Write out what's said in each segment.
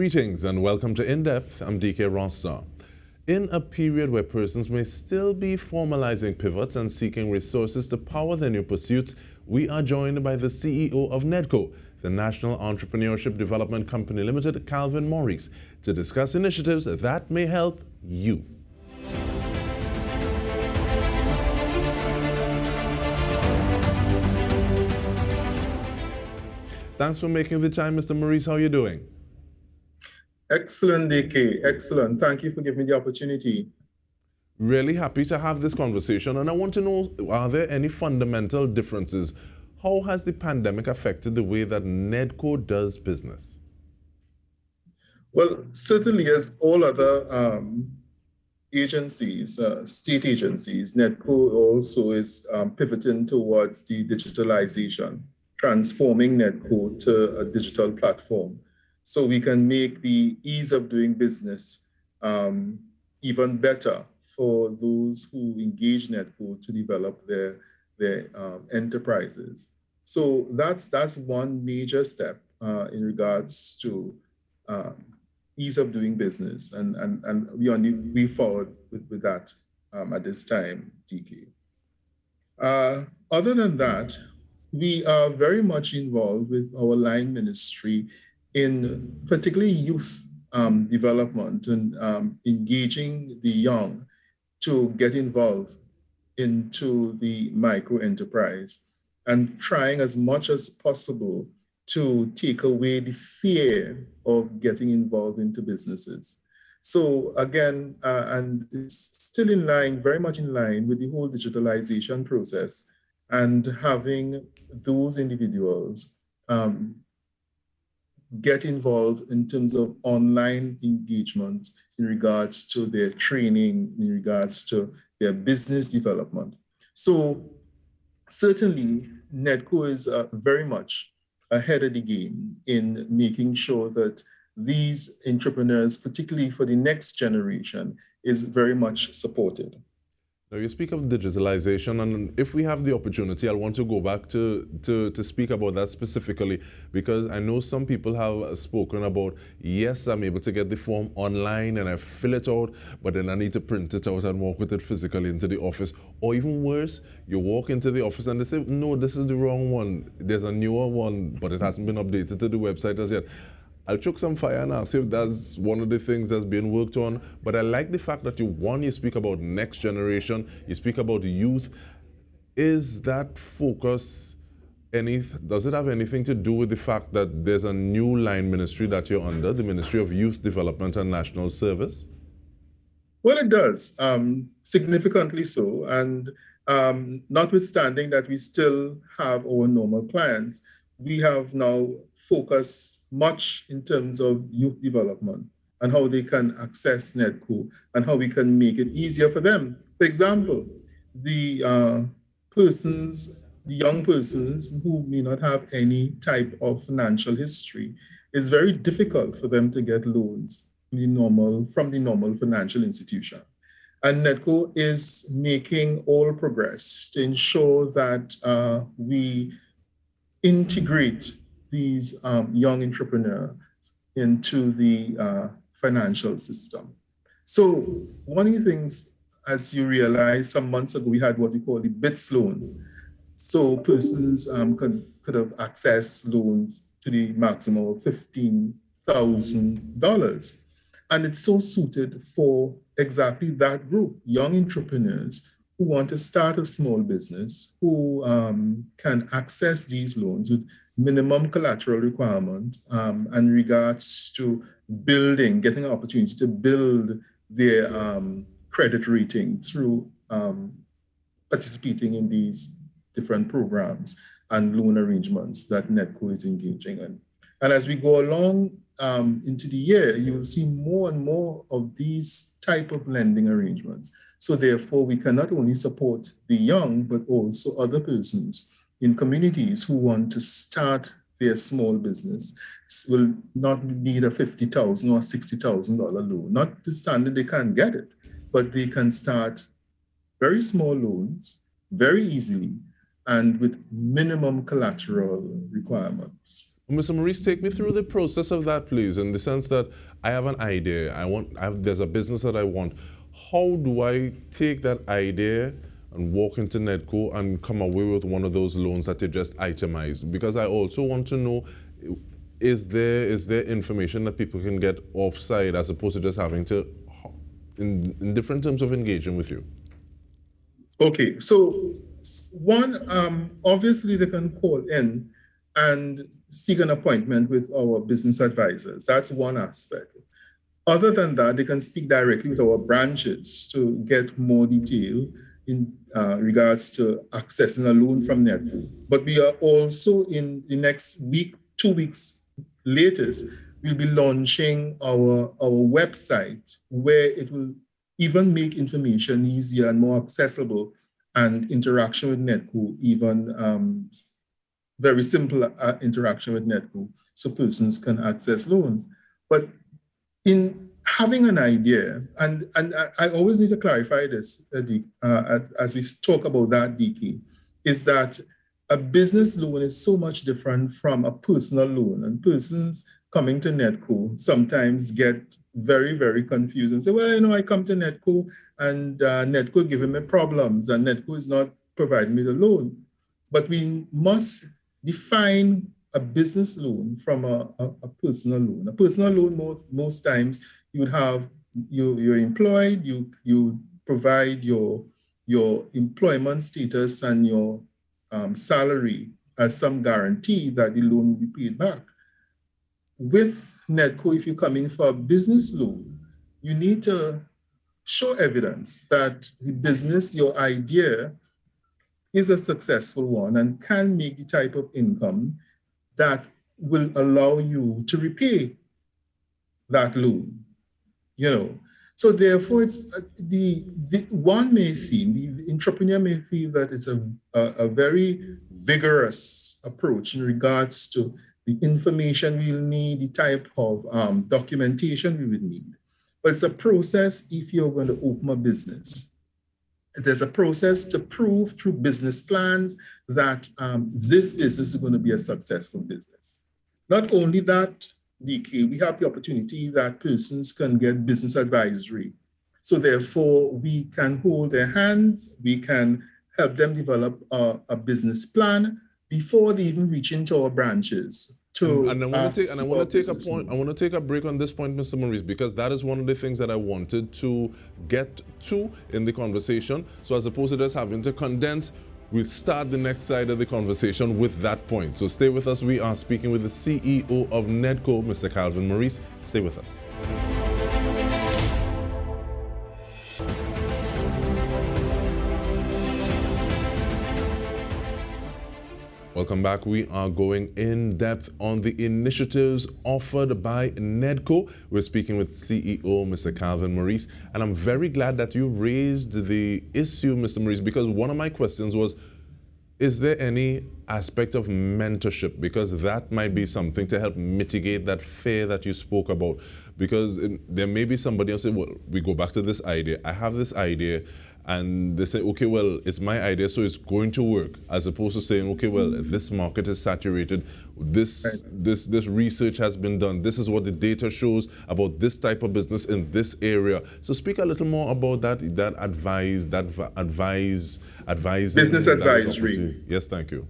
Greetings and welcome to In Depth. I'm Dike Rostant. In a period where persons may still be formalizing pivots and seeking resources to power their new pursuits, we are joined by the CEO of NEDCO, the National Entrepreneurship Development Company Limited, Calvin Maurice, to discuss initiatives that may help you. Thanks for making the time, Mr. Maurice. How are you doing? Excellent, Dike. Excellent. Thank you for giving me the opportunity. Really happy to have this conversation, and I want to know, are there any fundamental differences? How has the pandemic affected the way that NEDCO does business? Well, certainly, as all other agencies, state agencies, NEDCO also is pivoting towards the digitalization, transforming NEDCO to a digital platform, so we can make the ease of doing business even better for those who engage NEDCO to develop their enterprises. So that's one major step in regards to ease of doing business, and we only move forward with that at this time, Dike. Other than that, we are very much involved with our line ministry in particularly youth development and engaging the young to get involved into the micro enterprise and trying as much as possible to take away the fear of getting involved into businesses. So again, and it's still in line, very much in line with the whole digitalization process, and having those individuals get involved in terms of online engagement in regards to their training, in regards to their business development. So certainly, NEDCO is very much ahead of the game in making sure that these entrepreneurs, particularly for the next generation, is very much supported. Now, you speak of digitalization, and if we have the opportunity, I want to go back to speak about that specifically, because I know some people have spoken about, yes, I'm able to get the form online and I fill it out, but then I need to print it out and walk with it physically into the office. Or even worse, you walk into the office and they say, no, this is the wrong one. There's a newer one, but it hasn't been updated to the website as yet. I'll choke some fire and ask if that's one of the things that's being worked on. But I like the fact that you speak about next generation, you speak about youth. Is that focus does it have anything to do with the fact that there's a new line ministry that you're under, the Ministry of Youth Development and National Service? Well, it does, significantly so. And notwithstanding that we still have our normal plans, we have now focused much in terms of youth development and how they can access NEDCO and how we can make it easier for them. For example, the young persons who may not have any type of financial history, it's very difficult for them to get loans from the normal financial institution. And NEDCO is making all progress to ensure that we integrate these young entrepreneurs into the financial system. So one of the things, as you realize, some months ago, we had what we call the BITS loan. So persons could have access loans to the maximum of $15,000. And it's so suited for exactly that group, young entrepreneurs who want to start a small business, who can access these loans with minimum collateral requirement and regards to getting an opportunity to build their credit rating through participating in these different programs and loan arrangements that NEDCO is engaging in. And as we go along into the year, you will see more and more of these type of lending arrangements. So therefore, we can not only support the young, but also other persons in communities who want to start their small business, will not need a $50,000 or $60,000 loan. Notwithstanding they can't get it, but they can start very small loans very easily and with minimum collateral requirements. Mr. Maurice, take me through the process of that, please, in the sense that I have an idea. There's a business that I want. How do I take that idea and walk into NEDCO and come away with one of those loans that you just itemized? Because I also want to know, is there information that people can get offside as opposed to just having to, in different terms of engaging with you? Okay, so one, obviously they can call in and seek an appointment with our business advisors. That's one aspect. Other than that, they can speak directly with our branches to get more detail in regards to accessing a loan from NEDCO. But we are also, in the next week, 2 weeks latest, we'll be launching our website, where it will even make information easier and more accessible, and interaction with NEDCO, even very simple interaction with NEDCO, so persons can access loans. But in having an idea, and I always need to clarify this, as we talk about that, Dike, is that a business loan is so much different from a personal loan, and persons coming to NEDCO sometimes get very, very confused and say, well, I come to NEDCO and NEDCO giving me problems and NEDCO is not providing me the loan. But we must define a business loan from a personal loan. A personal loan, most times, you would have, you're employed, you provide your employment status and your salary as some guarantee that the loan will be paid back. With NEDCO, if you're coming for a business loan, you need to show evidence that the business, your idea, is a successful one and can make the type of income that will allow you to repay that loan. So therefore, it's the one may seem, the entrepreneur may feel that it's a very vigorous approach in regards to the information we'll need, the type of documentation we would need. But it's a process if you're going to open a business. There's a process to prove through business plans that this business is going to be a successful business. Not only that, Dike, we have the opportunity that persons can get business advisory. So therefore, we can hold their hands, we can help them develop a business plan before they even reach into our branches. And I want to take a break on this point, Mr. Maurice, because that is one of the things that I wanted to get to in the conversation. So as opposed to just having to condense, we'll start the next side of the conversation with that point. So stay with us. We are speaking with the CEO of NEDCO, Mr. Calvin Maurice. Stay with us. Welcome back. We are going in depth on the initiatives offered by NEDCO. We're speaking with CEO Mr. Calvin Maurice, and I'm very glad that you raised the issue, Mr. Maurice, because one of my questions was, is there any aspect of mentorship? Because that might be something to help mitigate that fear that you spoke about. Because there may be somebody else say, well, we go back to this idea. I have this idea. And they say, okay, well, it's my idea, so it's going to work, as opposed to saying, okay, well, this market is saturated, this research has been done, this is what the data shows about this type of business in this area. So speak a little more about advising. Business advisory. Yes, thank you.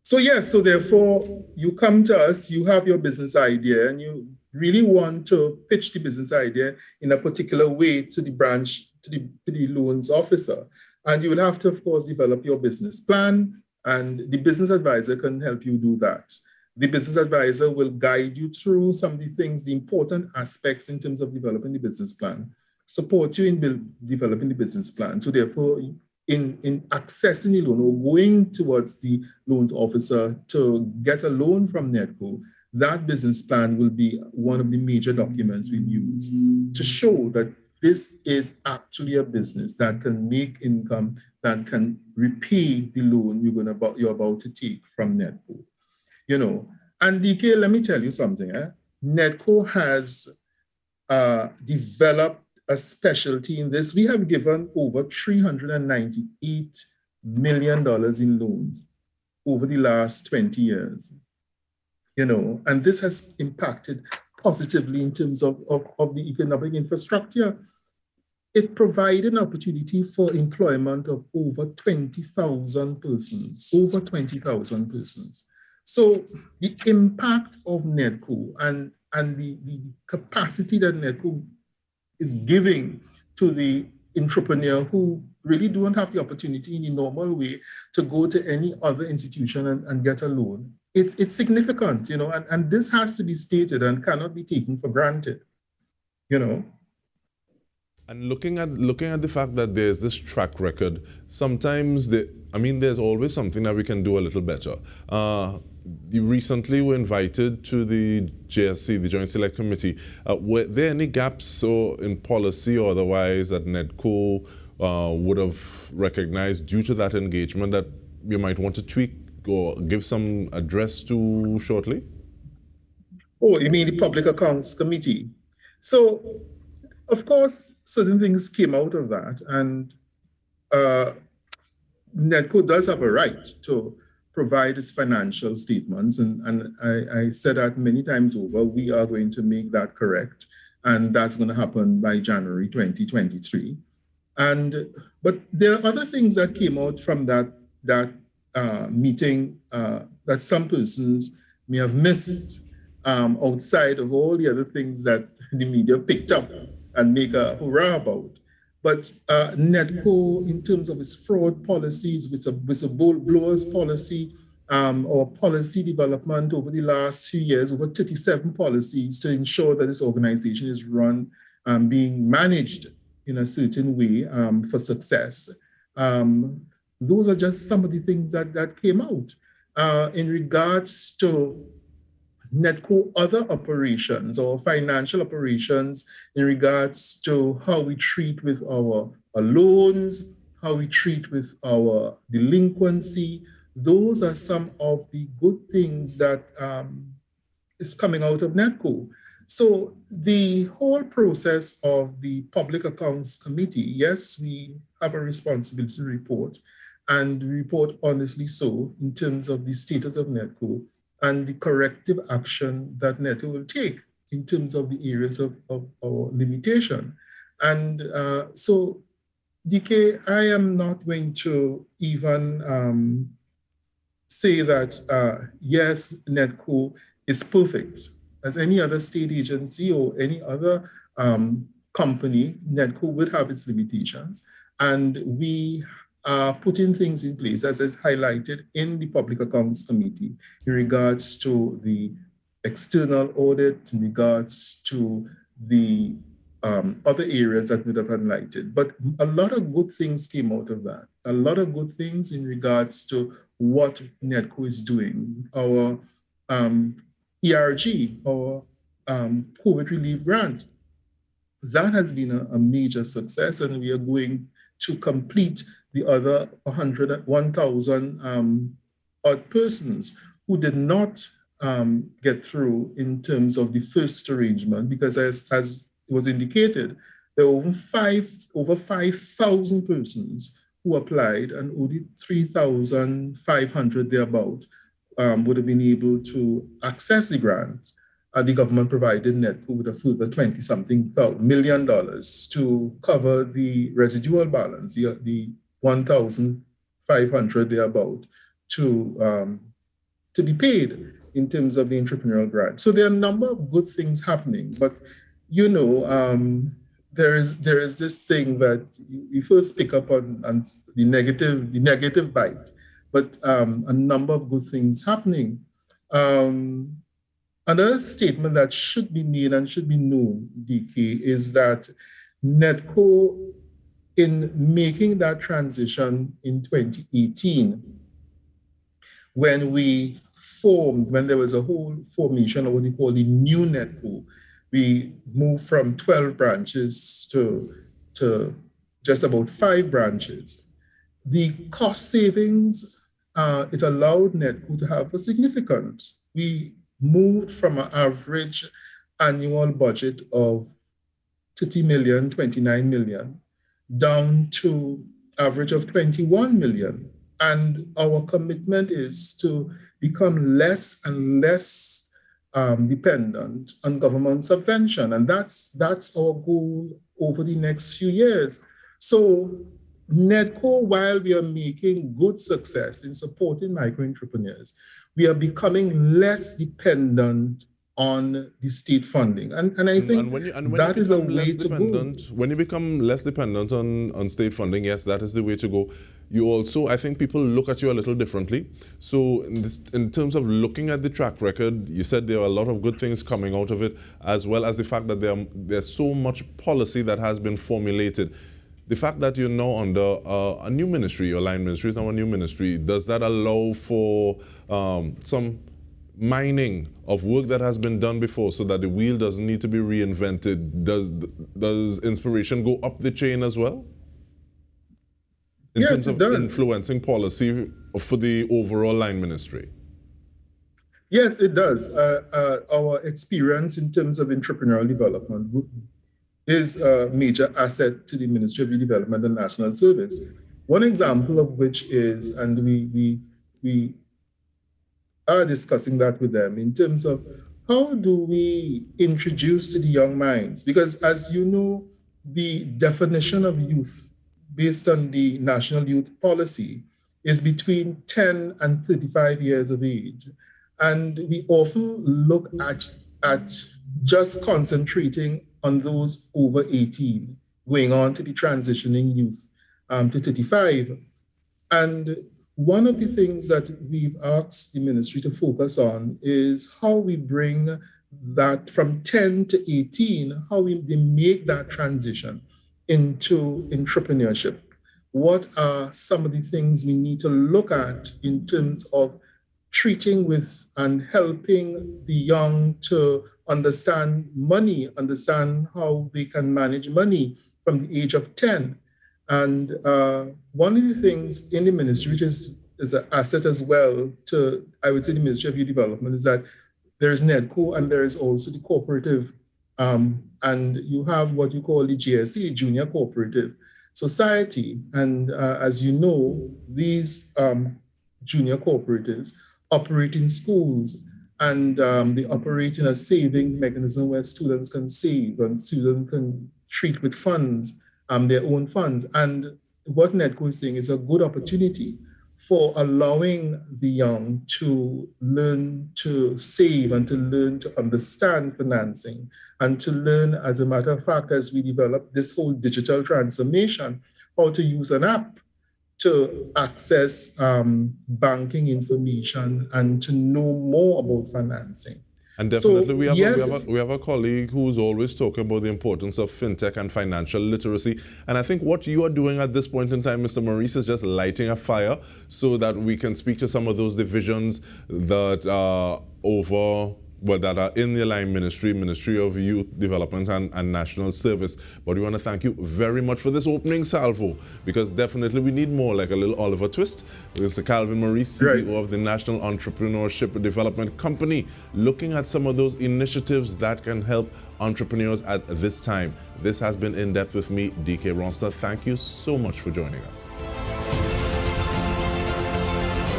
So yes, so therefore, you come to us, you have your business idea, and you really want to pitch the business idea in a particular way to the branch, to the loans officer. And you will have to, of course, develop your business plan, and the business advisor can help you do that. The business advisor will guide you through some of the things, the important aspects in terms of developing the business plan, support you in developing the business plan. So therefore, in accessing the loan or going towards the loans officer to get a loan from NEDCO, that business plan will be one of the major documents we use to show that this is actually a business that can make income, that can repay the loan you're about to take from NEDCO. And Dike, let me tell you something. NEDCO has developed a specialty in this. We have given over $398 million in loans over the last 20 years. and this has impacted positively in terms of the economic infrastructure. It provided an opportunity for employment of over 20,000 persons, over 20,000 persons. So the impact of NEDCO and the capacity that NEDCO is giving to the entrepreneur who really don't have the opportunity in the normal way to go to any other institution and get a loan. It's significant, and this has to be stated and cannot be taken for granted, you know. And looking at the fact that there's this track record, sometimes there's always something that we can do a little better. You recently were invited to the JSC, the Joint Select Committee. Were there any gaps in policy or otherwise that NEDCO would have recognized due to that engagement that you might want to tweak or give some address to shortly? Oh, you mean the Public Accounts Committee? So, of course, certain things came out of that, and NEDCO does have a right to provide its financial statements, and I said that many times over. We are going to make that correct, and that's going to happen by January 2023. But there are other things that came out from that meeting that some persons may have missed outside of all the other things that the media picked up and make a hurrah about. But NEDCO, in terms of its fraud policies, with a whistleblowers policy, or policy development over the last few years, over 37 policies to ensure that this organization is run, being managed in a certain way for success. Those are just some of the things that came out. In regards to NEDCO other operations or financial operations, in regards to how we treat with our loans, how we treat with our delinquency, those are some of the good things that is coming out of NEDCO. So the whole process of the Public Accounts Committee, yes, we have a responsibility to report, and report honestly so in terms of the status of NEDCO and the corrective action that NEDCO will take in terms of the areas of our limitation. And so, Dike, I am not going to even say that, yes, NEDCO is perfect. As any other state agency or any other company, NEDCO would have its limitations. And we are putting things in place, as is highlighted in the Public Accounts Committee, in regards to the external audit, in regards to the other areas that would have highlighted. But a lot of good things came out of that. A lot of good things in regards to what NEDCO is doing. Our ERG, our COVID relief grant, that has been a major success, and we are going to complete the other 1,000 odd persons who did not get through in terms of the first arrangement, because as was indicated, there were over 5,000 persons who applied, and only 3,500 thereabout would have been able to access the grant. The government provided NEDCO with a further $20-something million to cover the residual balance, the 1,500 thereabout, to be paid in terms of the entrepreneurial grant. So there are a number of good things happening, but there is this thing that you first pick up on the negative bite, but a number of good things happening. Another statement that should be made and should be known, Dike, is that NEDCO, in making that transition in 2018, when there was a whole formation of what we call the new NEDCO, we moved from 12 branches to just about 5 branches. The cost savings, it allowed NEDCO to have a significant. We moved from an average annual budget of 30 million, 29 million, down to average of 21 million And our commitment is to become less and less dependent on government subvention. And that's our goal over the next few years. So NEDCO, while we are making good success in supporting micro entrepreneurs, we are becoming less dependent on the state funding. And I think that is a way to go. When you become less dependent on state funding, yes, that is the way to go. You also, I think people look at you a little differently. So in terms of looking at the track record, you said there are a lot of good things coming out of it, as well as the fact that there's so much policy that has been formulated. The fact that you're now under a new ministry, your line ministry is now a new ministry, does that allow for some mining of work that has been done before so that the wheel doesn't need to be reinvented? Does inspiration go up the chain as well? In terms of influencing policy for the overall line ministry? Yes, it does. Our experience in terms of entrepreneurial development is a major asset to the Ministry of Youth Development and National Service. One example of which is, and we are discussing that with them in terms of how do we introduce to the young minds? Because as you know, the definition of youth based on the National Youth Policy is between 10 and 35 years of age. And we often look at just concentrating on those over 18, going on to be transitioning youth to 35. And one of the things that we've asked the ministry to focus on is how we bring that from 10 to 18, how they make that transition into entrepreneurship. What are some of the things we need to look at in terms of treating with and helping the young to understand money, understand how they can manage money from the age of 10. And one of the things in the ministry, which is an asset as well to, I would say, the Ministry of Youth Development, is that there is NEDCO and there is also the cooperative. And you have what you call the GSC, Junior Cooperative Society. And as you know, these junior cooperatives operate in schools, and they operate in a saving mechanism where students can save and students can treat with funds, their own funds. And what NEDCO is saying is a good opportunity for allowing the young to learn to save and to learn to understand financing and to learn, as a matter of fact, as we develop this whole digital transformation, how to use an app to access banking information and to know more about financing. And definitely, so, we have a colleague who's always talking about the importance of fintech and financial literacy. And I think what you are doing at this point in time, Mr. Maurice, is just lighting a fire so that we can speak to some of those divisions that are that are in the line ministry, Ministry of Youth Development and National Service. But we want to thank you very much for this opening salvo, because definitely we need more, like a little Oliver Twist. Mr. Calvin Maurice, CEO of the National Entrepreneurship Development Company, looking at some of those initiatives that can help entrepreneurs at this time. This has been In Depth with me, Dike Rostant. Thank you so much for joining us.